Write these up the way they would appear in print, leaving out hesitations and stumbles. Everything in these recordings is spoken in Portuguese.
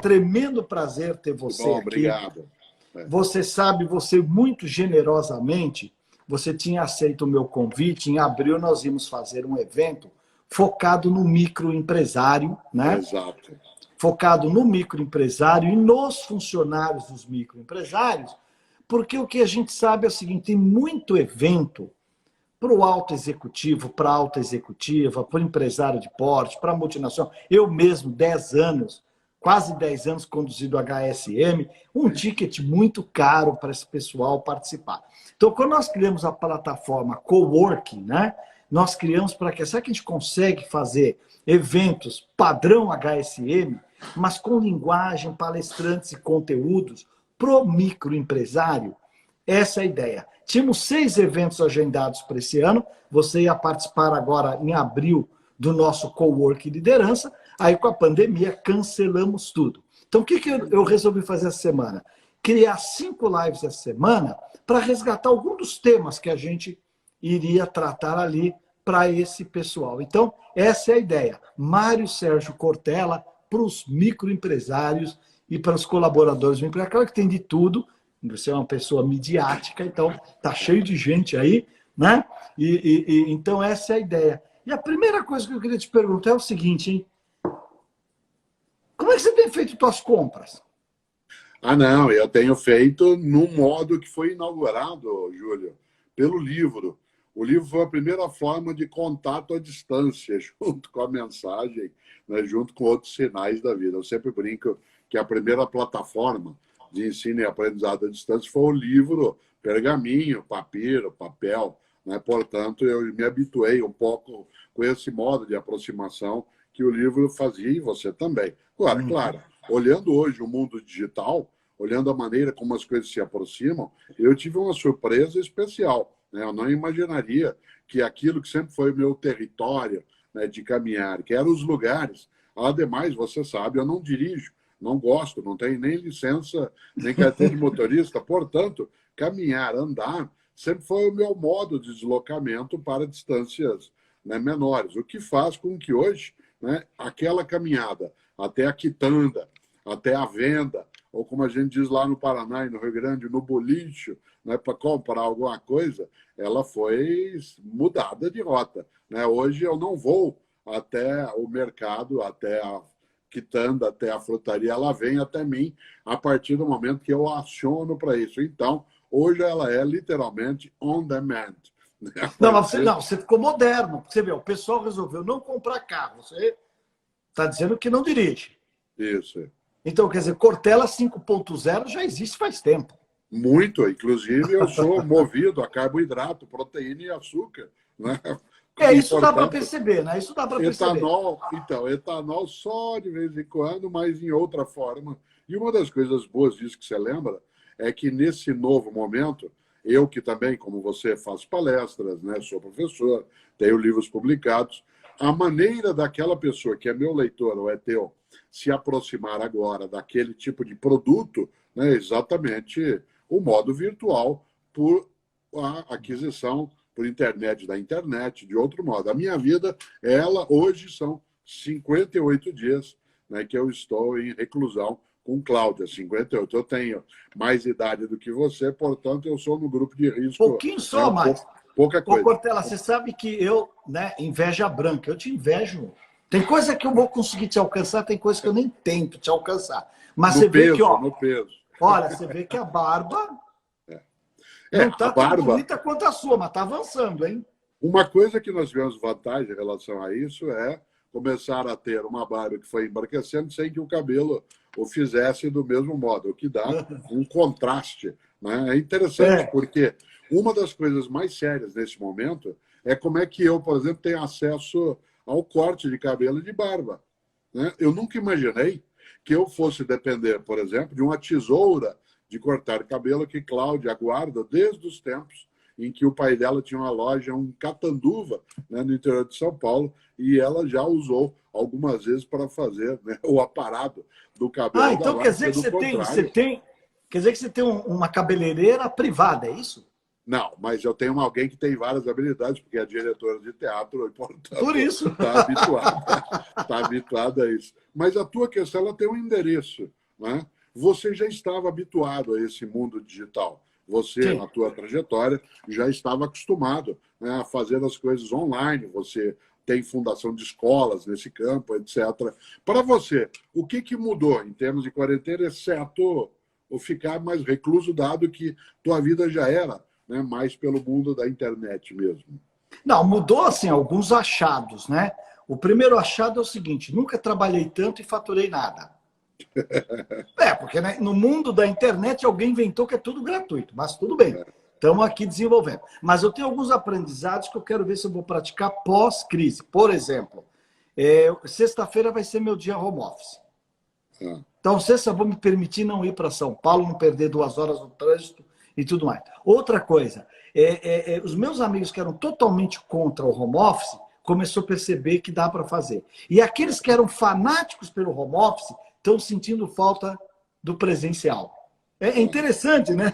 tremendo prazer ter você Bom, aqui. obrigado. Você sabe, você muito generosamente, você tinha aceito o meu convite. Em abril nós íamos fazer um evento focado no microempresário, né? Exato. Focado no microempresário e nos funcionários dos microempresários, porque o que a gente sabe é o seguinte, tem muito evento para o alto executivo, para a alta executiva, para o empresário de porte, para a multinacional. Eu mesmo, 10 anos, quase 10 anos conduzido HSM, um ticket muito caro para esse pessoal participar. Então, quando nós criamos a plataforma Coworking, né, nós criamos para que, será que a gente consegue fazer eventos padrão HSM, mas com linguagem, palestrantes e conteúdos para o microempresário? Essa é a ideia. Tínhamos 6 eventos agendados para esse ano. Você ia participar agora em abril do nosso Cowork Liderança. Aí, com a pandemia, cancelamos tudo. Então, o que eu resolvi fazer essa semana? Criar 5 lives essa semana para resgatar alguns dos temas que a gente iria tratar ali para esse pessoal. Então, essa é a ideia. Mário Sérgio Cortella para os microempresários e para os colaboradores do emprego. Claro que tem de tudo. Você é uma pessoa midiática, então tá cheio de gente aí, né? Então essa é a ideia. E a primeira coisa que eu queria te perguntar é o seguinte, hein? Como é que você tem feito suas compras? Ah, não, eu tenho feito num modo que foi inaugurado, Júlio, pelo livro. O livro foi a primeira forma de contato à distância, junto com a mensagem, né, junto com outros sinais da vida. Eu sempre brinco que a primeira plataforma de ensino e aprendizado à distância foi o livro, pergaminho, papel, né? Portanto, eu me habituei um pouco com esse modo de aproximação que o livro fazia e você também. Agora, claro, olhando hoje o mundo digital, olhando a maneira como as coisas se aproximam, eu tive uma surpresa especial, né? Eu não imaginaria que aquilo que sempre foi o meu território, né, de caminhar, que eram os lugares. Ademais, você sabe, eu não dirijo, não gosto, não tenho nem licença, nem carteira de motorista. Portanto, caminhar, andar, sempre foi o meu modo de deslocamento para distâncias, né, menores. O que faz com que hoje, né, aquela caminhada até a quitanda, até a venda, ou como a gente diz lá no Paraná e no Rio Grande, no bolicho, né, para comprar alguma coisa, ela foi mudada de rota, né? Hoje eu não vou até o mercado, até a quitanda, até a frutaria, ela vem até mim a partir do momento que eu aciono para isso. Então, hoje ela é literalmente on demand. Não, você ficou moderno. Você vê, o pessoal resolveu não comprar carro. Você está dizendo que não dirige. Isso. Então, quer dizer, Cortella 5.0 já existe faz tempo. Muito. Inclusive, eu sou movido a carboidrato, proteína e açúcar, né? Isso dá para perceber, né? Isso dá para perceber. Etanol, então, etanol só de vez em quando, mas em outra forma. E uma das coisas boas disso que você lembra é que nesse novo momento, eu que também, como você, faço palestras, né, sou professor, tenho livros publicados, a maneira daquela pessoa que é meu leitor ou é teu se aproximar agora daquele tipo de produto, né, exatamente o modo virtual por a aquisição por internet da internet, de outro modo. A minha vida, ela hoje são 58 dias, né, que eu estou em reclusão com Cláudia, 58. Eu tenho mais idade do que você, portanto, eu sou no grupo de risco. Pouquinho só, mais. Pouca coisa. Ô, Cortella, você sabe que eu, né, inveja branca, eu te invejo. Tem coisa que eu vou conseguir te alcançar, tem coisa que eu nem tento te alcançar. Mas você vê que, ó, no peso. Olha, você vê que a barba não está tão bonita quanto a sua, mas está avançando, hein? Uma coisa que nós tivemos vantagem em relação a isso é começar a ter uma barba que foi embarquecendo sem que o cabelo o fizesse do mesmo modo, o que dá um contraste, né? É interessante, porque uma das coisas mais sérias nesse momento é como é que eu, por exemplo, tenho acesso ao corte de cabelo e de barba, né? Eu nunca imaginei que eu fosse depender, por exemplo, de uma tesoura de cortar cabelo que Cláudia guarda desde os tempos em que o pai dela tinha uma loja, um Catanduva, né, no interior de São Paulo, e ela já usou algumas vezes para fazer, né, o aparado do cabelo. Então quer dizer que você tem uma cabeleireira privada, é isso? Não, mas eu tenho alguém que tem várias habilidades, porque é diretora de teatro, e, portanto, Por isso. tá habituada a isso. Mas a tua questão, ela tem um endereço, né? Você já estava habituado a esse mundo digital. Você, Sim. na tua trajetória, já estava acostumado, né, a fazer as coisas online. Você tem fundação de escolas nesse campo, etc. Para você, o que mudou em termos de quarentena, exceto o ficar mais recluso, dado que tua vida já era, né, mais pelo mundo da internet mesmo? Não, mudou assim alguns achados, né? O primeiro achado é o seguinte: nunca trabalhei tanto e faturei nada. Porque né, no mundo da internet alguém inventou que é tudo gratuito, mas tudo bem. Estamos aqui desenvolvendo. Mas eu tenho alguns aprendizados que eu quero ver se eu vou praticar pós-crise. Por exemplo, sexta-feira vai ser meu dia home office. Então, sexta eu vou me permitir não ir para São Paulo, não perder 2 horas no trânsito e tudo mais. Outra coisa, os meus amigos que eram totalmente contra o home office começou a perceber que dá para fazer. E aqueles que eram fanáticos pelo home office estão sentindo falta do presencial. É interessante, né?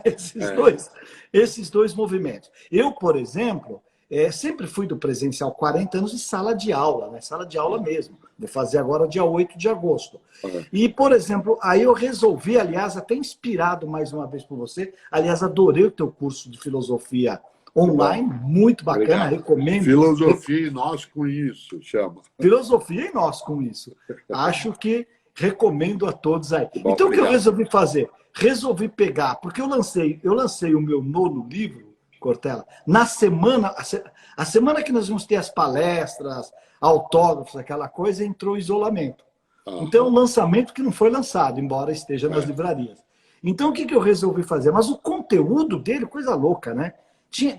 Esses dois movimentos. Eu, por exemplo, sempre fui do presencial, 40 anos de sala de aula, né? Sala de aula mesmo. Vou fazer agora dia 8 de agosto. E, por exemplo, aí eu resolvi, aliás, até inspirado mais uma vez por você, aliás, adorei o teu curso de filosofia online, muito bacana, Obrigado. recomendo. Filosofia e nós com isso, chama. Filosofia e nós com isso. Acho que recomendo a todos aí. Bom, então, o que eu obrigado. resolvi fazer? Resolvi pegar, porque eu lancei o meu nono livro, Cortella, na semana, a semana que nós vamos ter as palestras, autógrafos, aquela coisa, entrou o isolamento. Então, é um lançamento que não foi lançado, embora esteja nas livrarias. Então, o que eu resolvi fazer? Mas o conteúdo dele, coisa louca, né?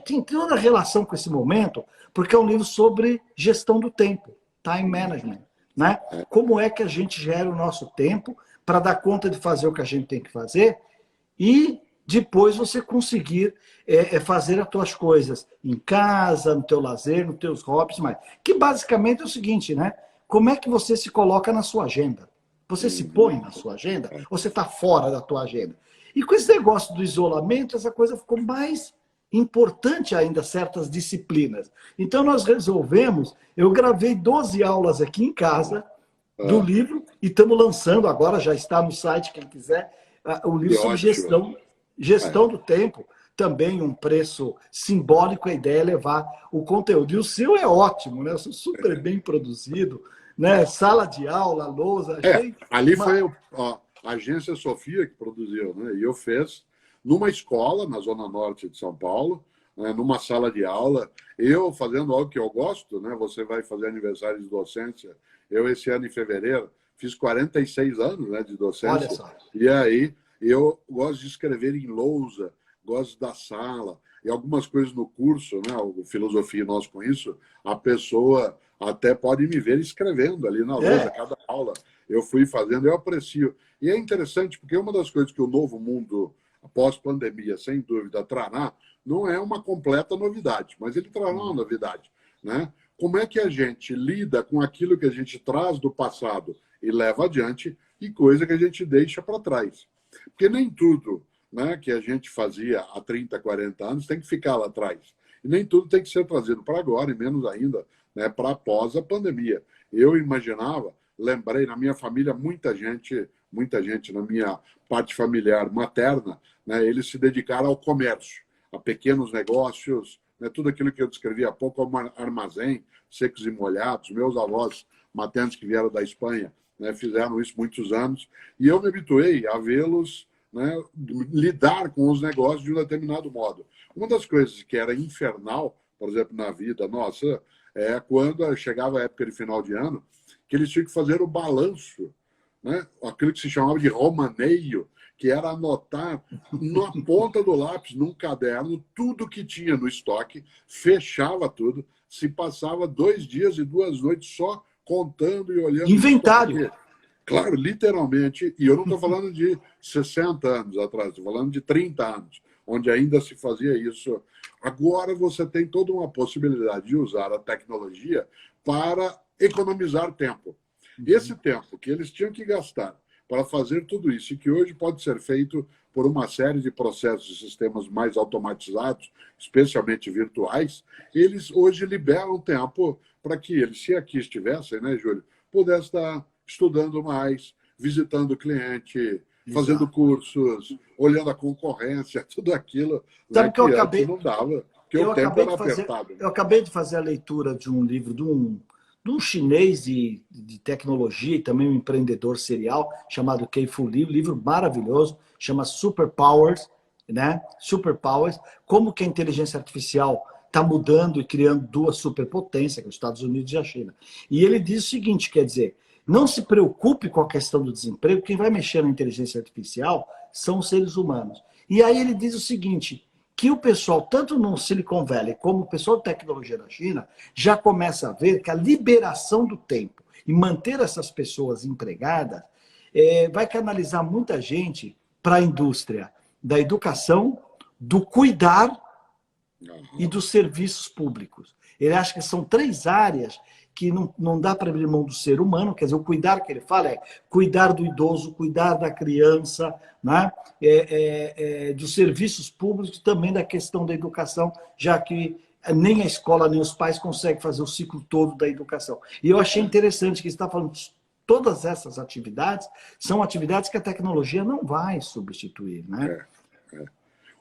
Tem toda a relação com esse momento, porque é um livro sobre gestão do tempo, time management, né? Como é que a gente gera o nosso tempo para dar conta de fazer o que a gente tem que fazer e depois você conseguir fazer as tuas coisas em casa, no teu lazer, nos teus hobbies, mas que basicamente é o seguinte, né? Como é que você se coloca na sua agenda? Você se põe na sua agenda ou você está fora da tua agenda? E com esse negócio do isolamento, essa coisa ficou mais importante ainda, certas disciplinas. Então nós resolvemos, eu gravei 12 aulas aqui em casa do livro e estamos lançando, agora já está no site, quem quiser, o livro sobre gestão do tempo. Também um preço simbólico, a ideia é levar o conteúdo. E o seu é ótimo, né? Super bem produzido, né? Sala de aula, lousa. Ali foi a Agência Sofia que produziu, né? E eu fiz numa escola, na Zona Norte de São Paulo, né? Numa sala de aula, eu fazendo algo que eu gosto, né? Você vai fazer aniversário de docência. Eu, esse ano, em fevereiro, fiz 46 anos, né, de docência. Olha só. E aí, eu gosto de escrever em lousa, gosto da sala, e algumas coisas no curso, né, o Filosofia Nós com Isso, a pessoa até pode me ver escrevendo ali na lousa, cada aula eu fui fazendo, eu aprecio. E é interessante, porque uma das coisas que o novo mundo, após pandemia, sem dúvida, trará, não é uma completa novidade, mas ele trará uma novidade, né? Como é que a gente lida com aquilo que a gente traz do passado e leva adiante e coisa que a gente deixa para trás? Porque nem tudo, né, que a gente fazia há 30, 40 anos tem que ficar lá atrás. E nem tudo tem que ser trazido para agora, e menos ainda, né, para após a pandemia. Eu imaginava, lembrei, na minha família, muita gente na minha parte familiar materna, né, eles se dedicaram ao comércio, a pequenos negócios, né, tudo aquilo que eu descrevi há pouco, como armazém, secos e molhados. Meus avós maternos que vieram da Espanha, né, fizeram isso muitos anos, e eu me habituei a vê-los, né, lidar com os negócios de um determinado modo. Uma das coisas que era infernal, por exemplo, na vida nossa, é quando chegava a época de final de ano, que eles tinham que fazer o balanço, né, aquilo que se chamava de romaneio, que era anotar na ponta do lápis, num caderno, tudo que tinha no estoque, fechava tudo, se passava 2 dias e 2 noites só contando e olhando. Inventário. Claro, literalmente, e eu não estou falando de 60 anos atrás, estou falando de 30 anos, onde ainda se fazia isso. Agora você tem toda uma possibilidade de usar a tecnologia para economizar tempo. Esse tempo que eles tinham que gastar para fazer tudo isso, e que hoje pode ser feito por uma série de processos e sistemas mais automatizados, especialmente virtuais, eles hoje liberam tempo para que eles, se aqui estivessem, né, Júlio, pudessem estar estudando mais, visitando o cliente, fazendo cursos, olhando a concorrência, tudo aquilo, né, Sabe que eu que antes acabei, não dava, porque eu o tempo acabei era de fazer, apertado. Né? eu acabei de fazer a leitura de um livro de um chinês de tecnologia e também um empreendedor serial chamado Kei Fu Lee, um livro maravilhoso, chama Superpowers, né? Superpowers, como que a inteligência artificial está mudando e criando duas superpotências, que é os Estados Unidos e a China. E ele diz o seguinte, quer dizer, não se preocupe com a questão do desemprego, quem vai mexer na inteligência artificial são os seres humanos. E aí ele diz o seguinte, que o pessoal, tanto no Silicon Valley como o pessoal de tecnologia da China, já começa a ver que a liberação do tempo e manter essas pessoas empregadas vai canalizar muita gente para a indústria da educação, do cuidar e dos serviços públicos. Ele acha que são três áreas que não dá para abrir mão do ser humano, quer dizer, o cuidar que ele fala é cuidar do idoso, cuidar da criança, né? Dos serviços públicos, também da questão da educação, já que nem a escola, nem os pais conseguem fazer o ciclo todo da educação. E eu achei interessante que você está falando todas essas atividades são atividades que a tecnologia não vai substituir, né?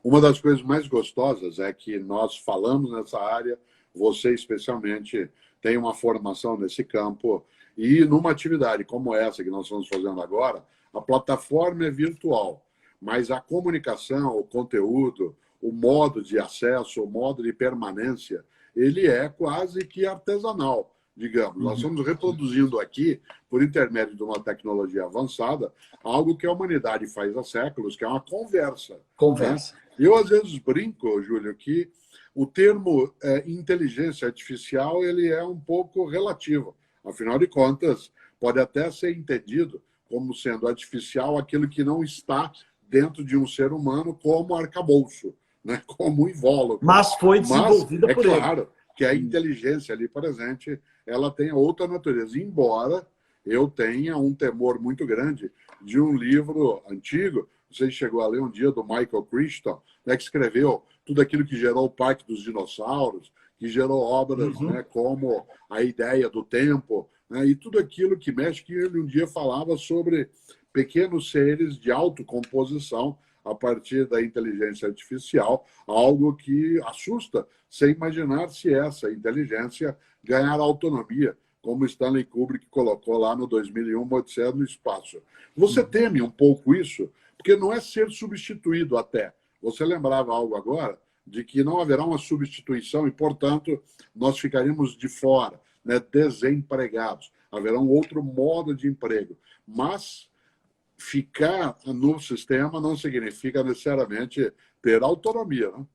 Uma das coisas mais gostosas é que nós falamos nessa área, você especialmente tem uma formação nesse campo, e numa atividade como essa que nós estamos fazendo agora, a plataforma é virtual, mas a comunicação, o conteúdo, o modo de acesso, o modo de permanência, ele é quase que artesanal, digamos. Nós estamos reproduzindo aqui, por intermédio de uma tecnologia avançada, algo que a humanidade faz há séculos, que é uma conversa. Conversa. Né? Eu, às vezes, brinco, Júlio, que o termo inteligência artificial ele é um pouco relativo. Afinal de contas, pode até ser entendido como sendo artificial aquilo que não está dentro de um ser humano como arcabouço, né? Como invólucro. Mas foi desenvolvida por ele. É claro que a inteligência ali presente ela tem outra natureza, embora eu tenha um temor muito grande de um livro antigo, você chegou a ler um dia, do Michael Crichton, né, que escreveu tudo aquilo que gerou o Parque dos Dinossauros, que gerou obras né, como A Ideia do Tempo, né, e tudo aquilo que mexe, que ele um dia falava sobre pequenos seres de autocomposição a partir da inteligência artificial, algo que assusta, sem imaginar se essa inteligência ganhar autonomia, como Stanley Kubrick colocou lá no 2001, Odisseia no Espaço. Você teme um pouco isso? Porque não é ser substituído até. Você lembrava algo agora de que não haverá uma substituição e, portanto, nós ficaríamos de fora, né, desempregados. Haverá um outro modo de emprego. Mas ficar no sistema não significa necessariamente ter autonomia, né?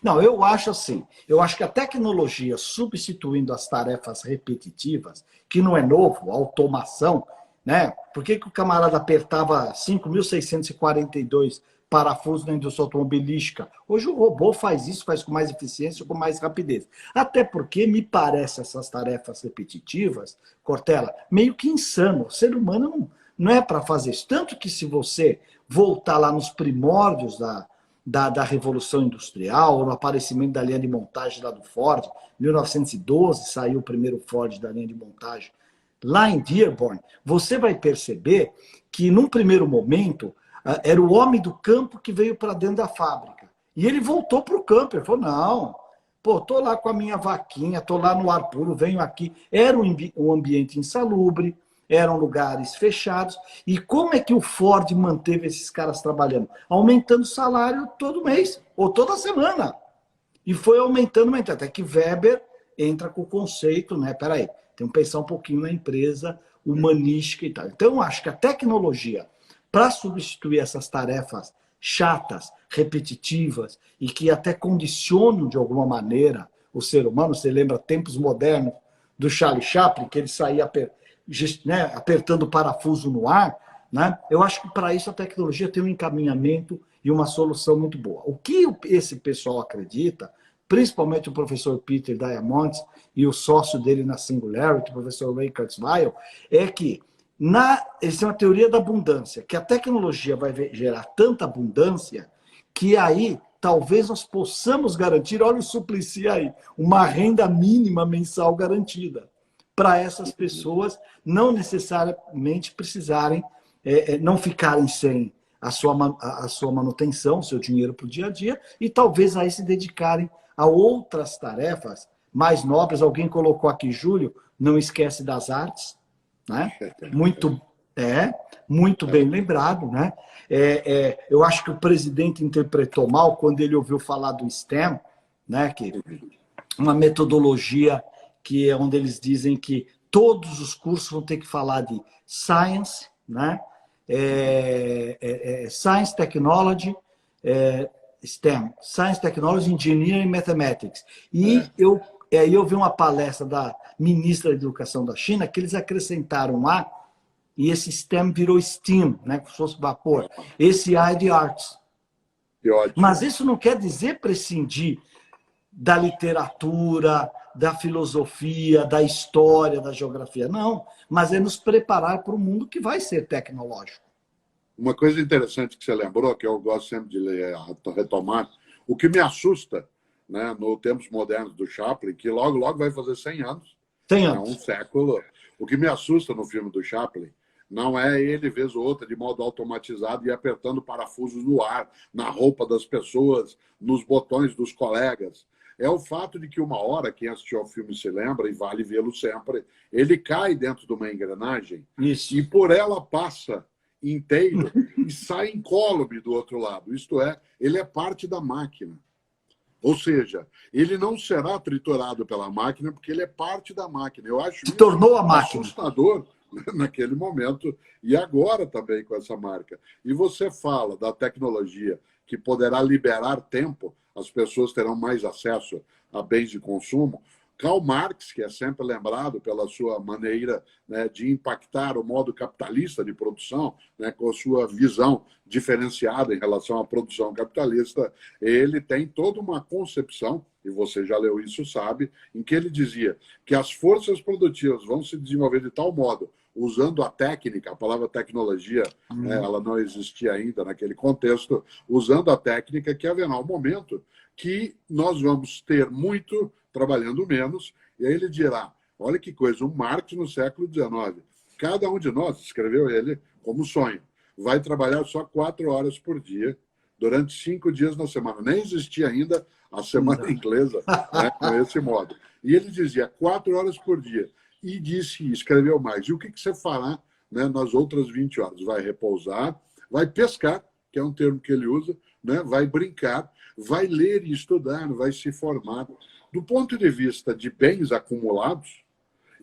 Não, eu acho assim, eu acho que a tecnologia substituindo as tarefas repetitivas, que não é novo, a automação, né? Por que o camarada apertava 5.642 parafusos na indústria automobilística? Hoje o robô faz isso, faz com mais eficiência, com mais rapidez. Até porque me parece essas tarefas repetitivas, Cortella, meio que insano. O ser humano não é para fazer isso. Tanto que se você voltar lá nos primórdios da Revolução Industrial, no aparecimento da linha de montagem lá do Ford, 1912 saiu o primeiro Ford da linha de montagem, lá em Dearborn, você vai perceber que, num primeiro momento, era o homem do campo que veio para dentro da fábrica. E ele voltou para o campo. Ele falou, não, pô, tô lá com a minha vaquinha, tô lá no ar puro, venho aqui. Era um ambiente insalubre, eram lugares fechados. E como é que o Ford manteve esses caras trabalhando? Aumentando o salário todo mês, ou toda semana. E foi aumentando, até que Weber entra com o conceito, né? Peraí, tem que pensar um pouquinho na empresa humanística e tal. Então, eu acho que a tecnologia, para substituir essas tarefas chatas, repetitivas, e que até condicionam, de alguma maneira, o ser humano, você lembra tempos modernos do Charlie Chaplin, que ele saía apertando o parafuso no ar, né? Eu acho que para isso a tecnologia tem um encaminhamento e uma solução muito boa. O que esse pessoal acredita, principalmente o professor Peter Diamandis e o sócio dele na Singularity, o professor Ray Kurzweil, é que Essa é uma teoria da abundância, que a tecnologia vai gerar tanta abundância que aí talvez nós possamos garantir, olha o Suplicy aí, uma renda mínima mensal garantida para essas pessoas não necessariamente precisarem, não ficarem sem a sua manutenção, o seu dinheiro para o dia a dia, e talvez aí se dedicarem a outras tarefas mais nobres. Alguém colocou aqui, Júlio, não esquece das artes, né? Muito bem lembrado, né? Eu acho que o presidente interpretou mal quando ele ouviu falar do STEM, né? Que uma metodologia que é onde eles dizem que todos os cursos vão ter que falar de science, né? Science, technology, STEM, Science, Technology, Engineering e Mathematics. E eu vi uma palestra da ministra da Educação da China que eles acrescentaram lá, e esse STEM virou STEAM, né, como se fosse vapor. Esse A é de artes. Mas isso não quer dizer prescindir da literatura, da filosofia, da história, da geografia. Não, mas é nos preparar para o mundo que vai ser tecnológico. Uma coisa interessante que você lembrou, que eu gosto sempre de retomar, o que me assusta, né, no Tempos Modernos do Chaplin, que logo, logo vai fazer 100 anos. 100 anos. Um século. O que me assusta no filme do Chaplin não é ele, vez ou outra, de modo automatizado, e apertando parafusos no ar, na roupa das pessoas, nos botões dos colegas. É o fato de que uma hora, quem assistiu ao filme se lembra, e vale vê-lo sempre, ele cai dentro de uma engrenagem. Isso. E por ela passa inteiro e sai incólume do outro lado. Isto é, ele é parte da máquina. Ou seja, ele não será triturado pela máquina porque ele é parte da máquina. Eu acho se tornou a máquina. Assustador naquele momento e agora também com essa marca. E você fala da tecnologia que poderá liberar tempo, as pessoas terão mais acesso a bens de consumo. Karl Marx, que é sempre lembrado pela sua maneira, né, de impactar o modo capitalista de produção, né, com a sua visão diferenciada em relação à produção capitalista, ele tem toda uma concepção, e você já leu isso, sabe, em que ele dizia que as forças produtivas vão se desenvolver de tal modo, usando a técnica, a palavra tecnologia, né, ela não existia ainda naquele contexto, usando a técnica, que haverá um momento que nós vamos ter muito trabalhando menos, e aí ele dirá, olha que coisa, um Marx no século XIX, cada um de nós, escreveu ele como sonho, vai trabalhar só 4 horas por dia, durante 5 dias na semana. Nem existia ainda a semana inglesa, né, com esse modo. E ele dizia 4 horas por dia. E disse, escreveu mais, e o que você fará, né, nas outras 20 horas? Vai repousar, vai pescar, que é um termo que ele usa, né, vai brincar, vai ler e estudar, vai se formar. Do ponto de vista de bens acumulados,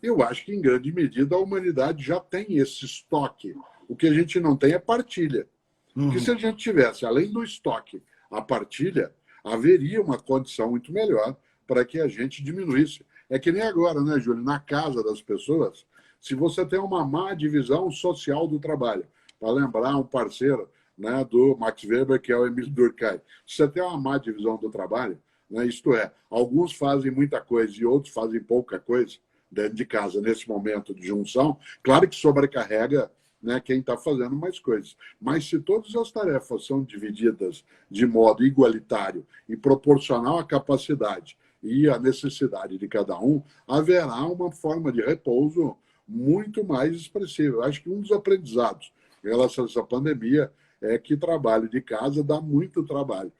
eu acho que, em grande medida, a humanidade já tem esse estoque. O que a gente não tem é partilha. Porque se a gente tivesse, além do estoque, a partilha, haveria uma condição muito melhor para que a gente diminuísse. É que nem agora, né, Júlio? Na casa das pessoas, se você tem uma má divisão social do trabalho, para lembrar um parceiro, né, do Max Weber, que é o Emile Durkheim, se você tem uma má divisão do trabalho, né, isto é, alguns fazem muita coisa e outros fazem pouca coisa dentro de casa, nesse momento de junção, claro que sobrecarrega, né, quem está fazendo mais coisas. Mas se todas as tarefas são divididas de modo igualitário e proporcional à capacidade e à necessidade de cada um, haverá uma forma de repouso muito mais expressiva. Eu acho que um dos aprendizados em relação a essa pandemia é que trabalho de casa dá muito trabalho.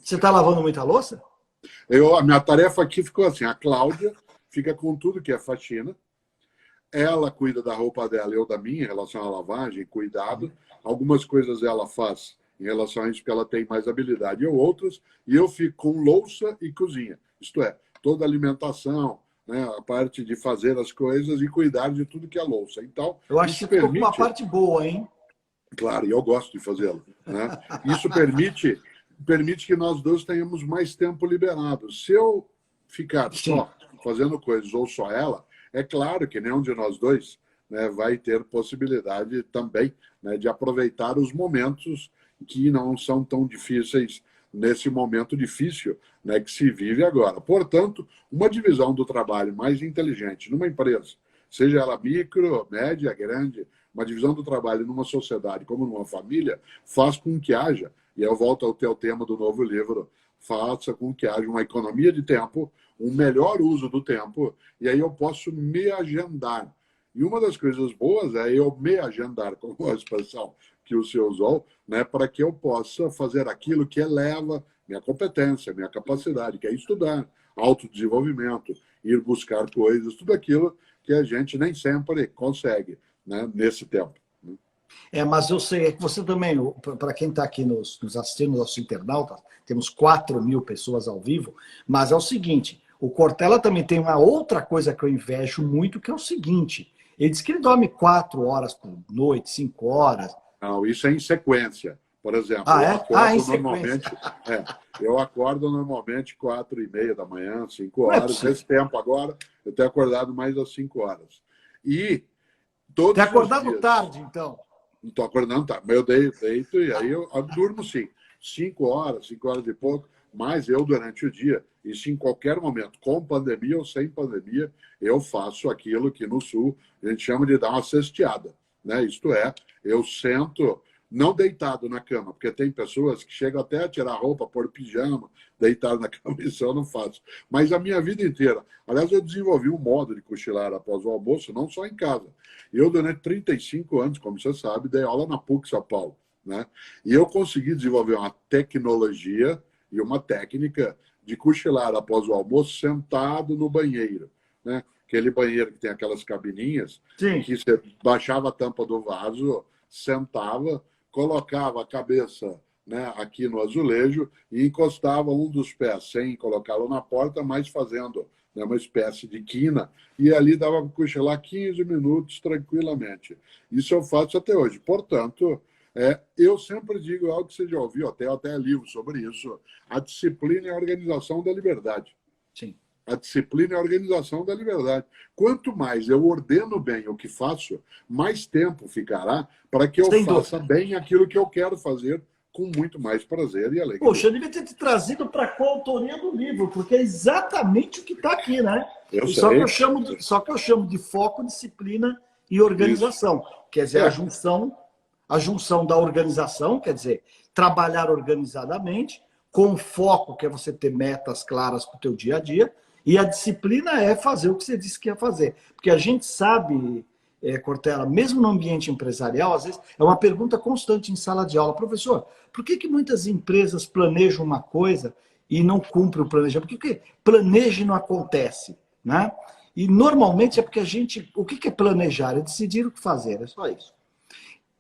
Você está lavando muita louça? A minha tarefa aqui ficou assim, a Cláudia fica com tudo que é faxina, ela cuida da roupa dela, eu da minha, em relação à lavagem, cuidado. Algumas coisas ela faz em relação a isso, porque ela tem mais habilidade, e outras, e eu fico com louça e cozinha. Isto é, toda a alimentação, né, a parte de fazer as coisas e cuidar de tudo que é louça. Então, eu acho que ficou com uma parte boa, hein? Claro, e eu gosto de fazê-lo. Né? Isso permite que nós dois tenhamos mais tempo liberado. Se eu ficar só fazendo coisas ou só ela, é claro que nenhum de nós dois, né, vai ter possibilidade também, né, de aproveitar os momentos que não são tão difíceis nesse momento difícil, né, que se vive agora. Portanto, uma divisão do trabalho mais inteligente numa empresa, seja ela micro, média, grande, uma divisão do trabalho numa sociedade como numa família, faz com que haja, e eu volto ao teu tema do novo livro, faça com que haja uma economia de tempo, um melhor uso do tempo, e aí eu posso me agendar. E uma das coisas boas é eu me agendar, como a expressão que o senhor usou, né, para que eu possa fazer aquilo que eleva minha competência, minha capacidade, que é estudar, autodesenvolvimento, ir buscar coisas, tudo aquilo que a gente nem sempre consegue, né, nesse tempo. Mas eu sei, é que você também, para quem está aqui nos assistindo, nossos internautas, temos 4.000 pessoas ao vivo, mas é o seguinte, o Cortella também tem uma outra coisa que eu invejo muito, que é o seguinte, ele diz que ele dorme 4 horas por noite, 5 horas. Não, isso é em sequência. Por exemplo, eu acordo normalmente 4:30 da manhã, 5 horas. Esse tempo agora, eu tenho acordado mais às 5 horas. E todos Tem acordado os dias, tarde, então? Não estou acordando tarde, mas eu deito e aí eu durmo sim. 5 horas, 5 horas e pouco, mas eu durante o dia, isso em qualquer momento, com pandemia ou sem pandemia, eu faço aquilo que no Sul a gente chama de dar uma cesteada, né? Isto é, eu sento, não deitado na cama, porque tem pessoas que chegam até a tirar a roupa, pôr pijama, deitado na cama, isso eu não faço. Mas a minha vida inteira, aliás, eu desenvolvi um modo de cochilar após o almoço, não só em casa. Eu, durante 35 anos, como você sabe, dei aula na PUC São Paulo, né? E eu consegui desenvolver uma tecnologia e uma técnica de cochilar após o almoço sentado no banheiro, né? Aquele banheiro que tem aquelas cabininhas, Sim. que você baixava a tampa do vaso, sentava, colocava a cabeça, né, aqui no azulejo e encostava um dos pés, sem colocá-lo na porta, mas fazendo, né, uma espécie de quina, e ali dava para cochilar 15 minutos tranquilamente. Isso eu faço até hoje. Portanto, eu sempre digo algo que você já ouviu, até livro sobre isso, a disciplina e a organização da liberdade. Sim. A disciplina e a organização da liberdade. Quanto mais eu ordeno bem o que faço, mais tempo ficará para que eu faça bem aquilo que eu quero fazer com muito mais prazer e alegria. Poxa, eu devia ter te trazido para a coautoria do livro, porque é exatamente o que está aqui, né? Só que eu chamo de foco, disciplina e organização. Isso. Quer dizer, a junção da organização, quer dizer, trabalhar organizadamente, com foco, que é você ter metas claras para o teu dia a dia, e a disciplina é fazer o que você disse que ia fazer. Porque a gente sabe, Cortella, mesmo no ambiente empresarial, às vezes é uma pergunta constante em sala de aula. Professor, por que muitas empresas planejam uma coisa e não cumprem o planejamento? Por que planeja e não acontece? Né? E normalmente é porque a gente... O que é planejar? É decidir o que fazer, é só isso.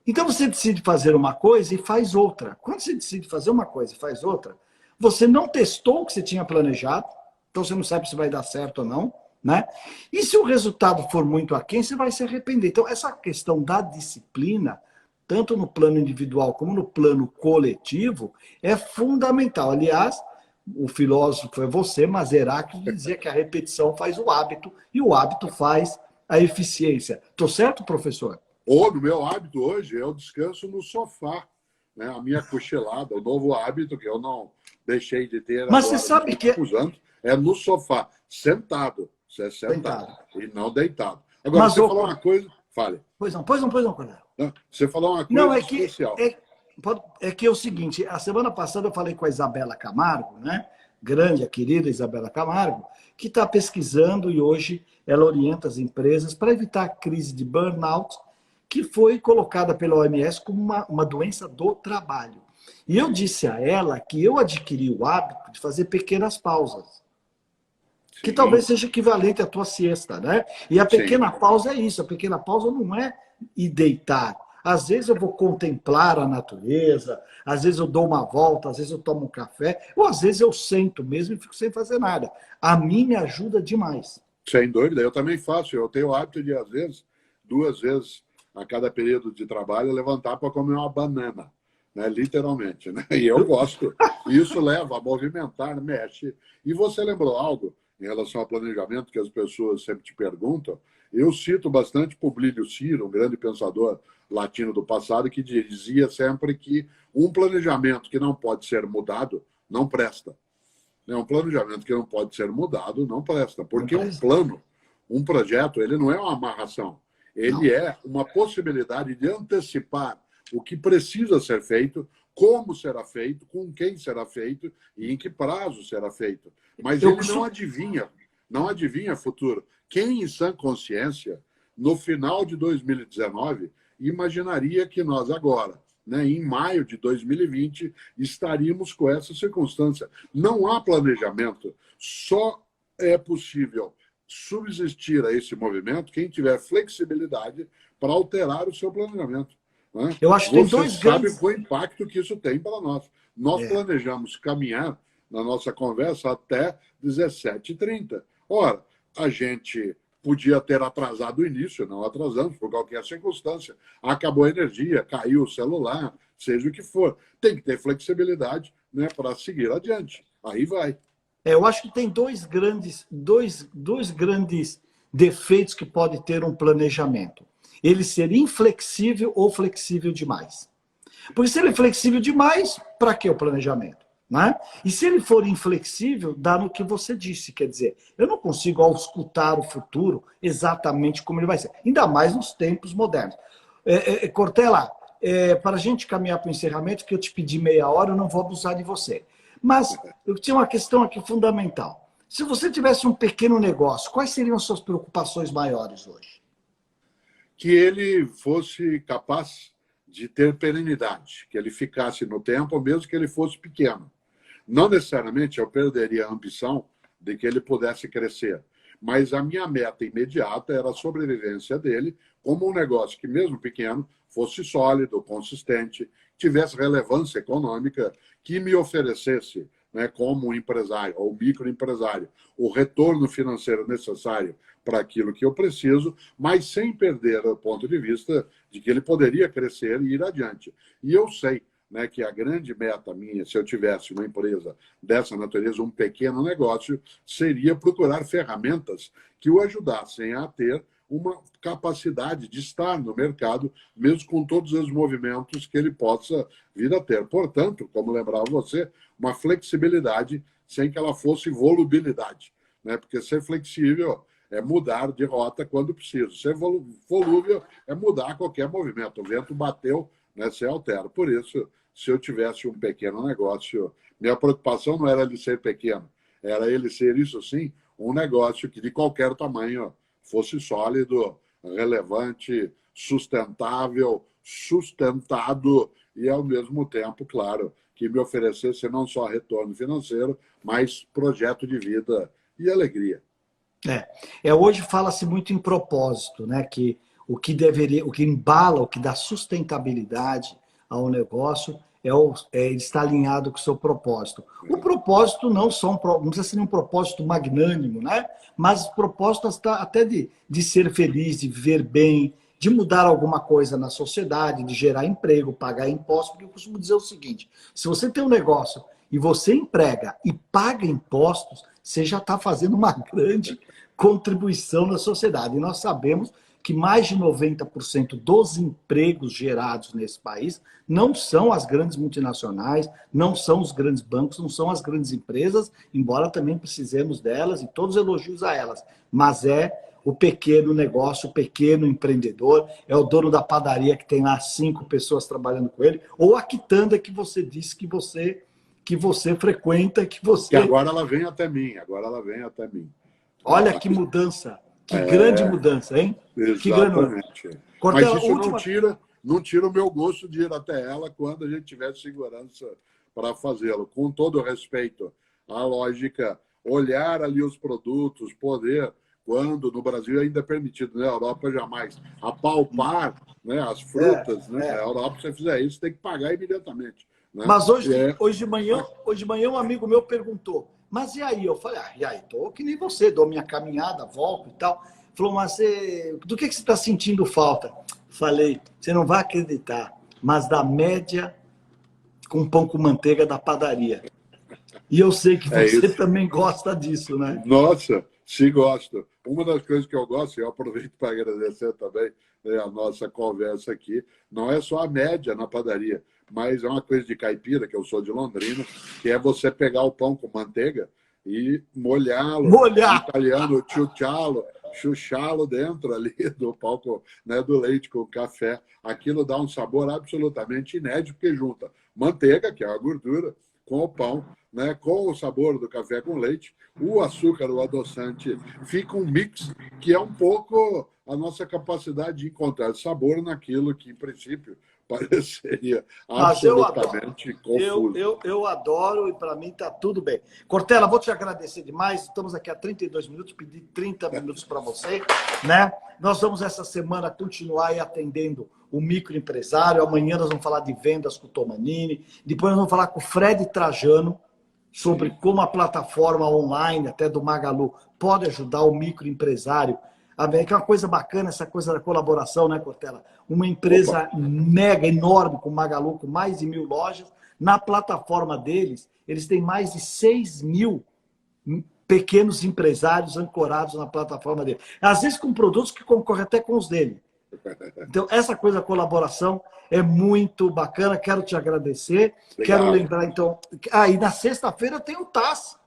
Então você decide fazer uma coisa e faz outra. Quando você decide fazer uma coisa e faz outra, você não testou o que você tinha planejado, então você não sabe se vai dar certo ou não, né? E se o resultado for muito aquém, você vai se arrepender. Então essa questão da disciplina, tanto no plano individual como no plano coletivo, é fundamental. Aliás, o filósofo é você, mas Heráclito dizia que a repetição faz o hábito e o hábito faz a eficiência. Estou certo, professor? Ou no meu hábito hoje, eu descanso no sofá, né? A minha cochilada, o novo hábito que eu não deixei de ter. Mas você sabe que é no sofá, sentado. Você é sentado e não deitado. Agora, você falou uma coisa... Fale. Pois não, Cornélio. Você falou uma coisa especial. É que é o seguinte, a semana passada eu falei com a Isabela Camargo, né? Grande, a querida Isabela Camargo, que está pesquisando e hoje ela orienta as empresas para evitar a crise de burnout, que foi colocada pela OMS como uma doença do trabalho. E eu disse a ela que eu adquiri o hábito de fazer pequenas pausas. Sim. Que talvez seja equivalente à tua siesta, né? E a pequena pausa é isso. A pequena pausa não é ir deitar. Às vezes eu vou contemplar a natureza, às vezes eu dou uma volta, às vezes eu tomo um café, ou às vezes eu sento mesmo e fico sem fazer nada. A mim me ajuda demais. Sem dúvida, eu também faço. Eu tenho o hábito de, às vezes, 2 vezes a cada período de trabalho, levantar para comer uma banana, né? Literalmente. Né? E eu gosto. Isso leva a movimentar, mexe. E você lembrou algo em relação ao planejamento que as pessoas sempre te perguntam? Eu cito bastante Publio Ciro, um grande pensador latino do passado, que dizia sempre que um planejamento que não pode ser mudado não presta. Um planejamento que não pode ser mudado não presta. Porque um Um projeto, ele não é uma amarração. Ele é uma possibilidade de antecipar o que precisa ser feito, como será feito, com quem será feito e em que prazo será feito. Mas ele não adivinha futuro. Quem, em sã consciência, no final de 2019, imaginaria que nós agora, né, em maio de 2020, estaríamos com essa circunstância. Não há planejamento, só é possível subsistir a esse movimento quem tiver flexibilidade para alterar o seu planejamento. Né? Eu acho que tem Você dois sabe grandes... o impacto que isso tem para nós. Nós planejamos caminhar na nossa conversa até 17h30. Ora, a gente podia ter atrasado o início, não atrasamos, por qualquer circunstância. Acabou a energia, caiu o celular, seja o que for. Tem que ter flexibilidade, né, para seguir adiante. Aí vai. Eu acho que tem dois grandes defeitos que pode ter um planejamento. Ele ser inflexível ou flexível demais. Porque se ele é flexível demais, para que o planejamento? Né? E se ele for inflexível, dá no que você disse. Quer dizer, eu não consigo auscultar o futuro exatamente como ele vai ser. Ainda mais nos tempos modernos. Cortella, para a gente caminhar para o encerramento, que eu te pedi meia hora, eu não vou abusar de você. Mas eu tinha uma questão aqui fundamental. Se você tivesse um pequeno negócio, quais seriam as suas preocupações maiores hoje? Que ele fosse capaz de ter perenidade, que ele ficasse no tempo, mesmo que ele fosse pequeno. Não necessariamente eu perderia a ambição de que ele pudesse crescer, mas a minha meta imediata era a sobrevivência dele como um negócio que, mesmo pequeno, fosse sólido, consistente, tivesse relevância econômica, que me oferecesse, né, como empresário ou microempresário, o retorno financeiro necessário para aquilo que eu preciso, mas sem perder o ponto de vista de que ele poderia crescer e ir adiante. E eu sei, né, que a grande meta minha, se eu tivesse uma empresa dessa natureza, um pequeno negócio, seria procurar ferramentas que o ajudassem a ter uma capacidade de estar no mercado, mesmo com todos os movimentos que ele possa vir a ter. Portanto, como lembrava você, uma flexibilidade sem que ela fosse volubilidade, né? Porque ser flexível é mudar de rota quando preciso. Ser volúvel é mudar qualquer movimento. O vento bateu, né, você altera. Por isso, se eu tivesse um pequeno negócio, minha preocupação não era ele ser pequeno, era ele ser, isso sim, um negócio que de qualquer tamanho fosse sólido, relevante, sustentável, sustentado e, ao mesmo tempo, claro, que me oferecesse não só retorno financeiro, mas projeto de vida e alegria. Hoje fala-se muito em propósito, né? Que o que embala, o que dá sustentabilidade ao negócio ele está alinhado com o seu propósito. O propósito não precisa ser um propósito magnânimo, né? Mas o propósito até de ser feliz, de viver bem, de mudar alguma coisa na sociedade, de gerar emprego, pagar impostos. Porque eu costumo dizer o seguinte: se você tem um negócio e você emprega e paga impostos, você já está fazendo uma grande contribuição na sociedade. E nós sabemos que mais de 90% dos empregos gerados nesse país não são as grandes multinacionais, não são os grandes bancos, não são as grandes empresas, embora também precisemos delas e todos os elogios a elas, mas é o pequeno negócio, o pequeno empreendedor, é o dono da padaria que tem lá 5 pessoas trabalhando com ele, ou a quitanda que você disse que você frequenta, que você... E agora ela vem até mim, Olha que mudança, que grande mudança, hein? Exatamente. Cortella, mas isso não tira o meu gosto de ir até ela quando a gente tiver segurança para fazê-lo. Com todo respeito à lógica, olhar ali os produtos, poder, quando no Brasil ainda é permitido, na Europa jamais, apalpar, né, as frutas, né? Na Europa, se você fizer isso, tem que pagar imediatamente. Né? Mas hoje de manhã um amigo meu perguntou, mas e aí? Eu falei, e aí? Tô que nem você, dou minha caminhada, volto e tal. Falou, mas do que você está sentindo falta? Falei, você não vai acreditar, mas da média com pão com manteiga da padaria. E eu sei que você também gosta disso, né? Nossa, se gosto. Uma das coisas que eu gosto, e eu aproveito para agradecer também, né, a nossa conversa aqui, não é só a média na padaria, mas é uma coisa de caipira, que eu sou de Londrina, que é você pegar o pão com manteiga e molhá-lo, italiano, chuccialo, chuchá-lo dentro ali do palco, né, do leite com café. Aquilo dá um sabor absolutamente inédito, porque junta manteiga, que é a gordura, com o pão, né, com o sabor do café com leite, o açúcar, o adoçante, fica um mix que é um pouco a nossa capacidade de encontrar sabor naquilo que, em princípio, pareceria absolutamente confuso. Eu adoro e para mim está tudo bem. Cortella, vou te agradecer demais. Estamos aqui há 32 minutos, pedi 30 minutos para você, né? Nós vamos essa semana continuar aí atendendo o microempresário. Amanhã nós vamos falar de vendas com o Tomanini. Depois nós vamos falar com o Fred Trajano sobre como a plataforma online, até do Magalu, pode ajudar o microempresário. Que é uma coisa bacana, essa coisa da colaboração, né, Cortella? Uma empresa mega enorme, com Magalu, com mais de 1.000 lojas. Na plataforma deles, eles têm mais de 6.000 pequenos empresários ancorados na plataforma deles. Às vezes com produtos que concorrem até com os dele. Então, essa coisa da colaboração é muito bacana. Quero te agradecer. Legal. Quero lembrar, então... e na sexta-feira tem o TAS.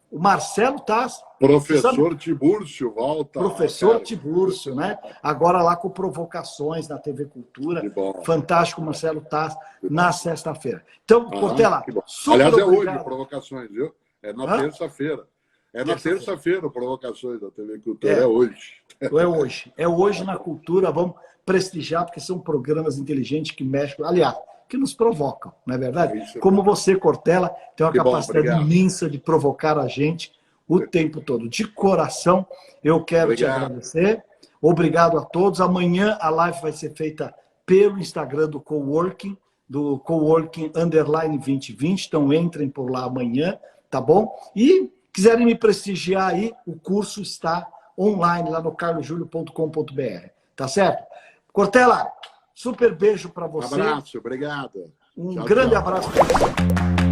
O Marcelo Taz. Professor Tibúrcio volta. Professor Tibúrcio, né? Agora lá com Provocações na TV Cultura. Fantástico, Marcelo Taz, na sexta-feira. Então, Cortella, super aliás, obrigado. Hoje, Provocações, viu? É na terça-feira. É na terça-feira, Provocações da TV Cultura. É hoje. É hoje. É hoje na Cultura. Vamos prestigiar, porque são programas inteligentes que mexem... Aliás, que nos provocam, não é verdade? Como você, Cortella, tem uma capacidade imensa de provocar a gente o tempo todo. De coração, eu quero te agradecer. Obrigado a todos. Amanhã a live vai ser feita pelo Instagram do Coworking, _2020. Então, entrem por lá amanhã, tá bom? E quiserem me prestigiar aí, o curso está online lá no carlosjulio.com.br. Tá certo? Cortella, super beijo para você. Um abraço, obrigado. Um grande abraço para você.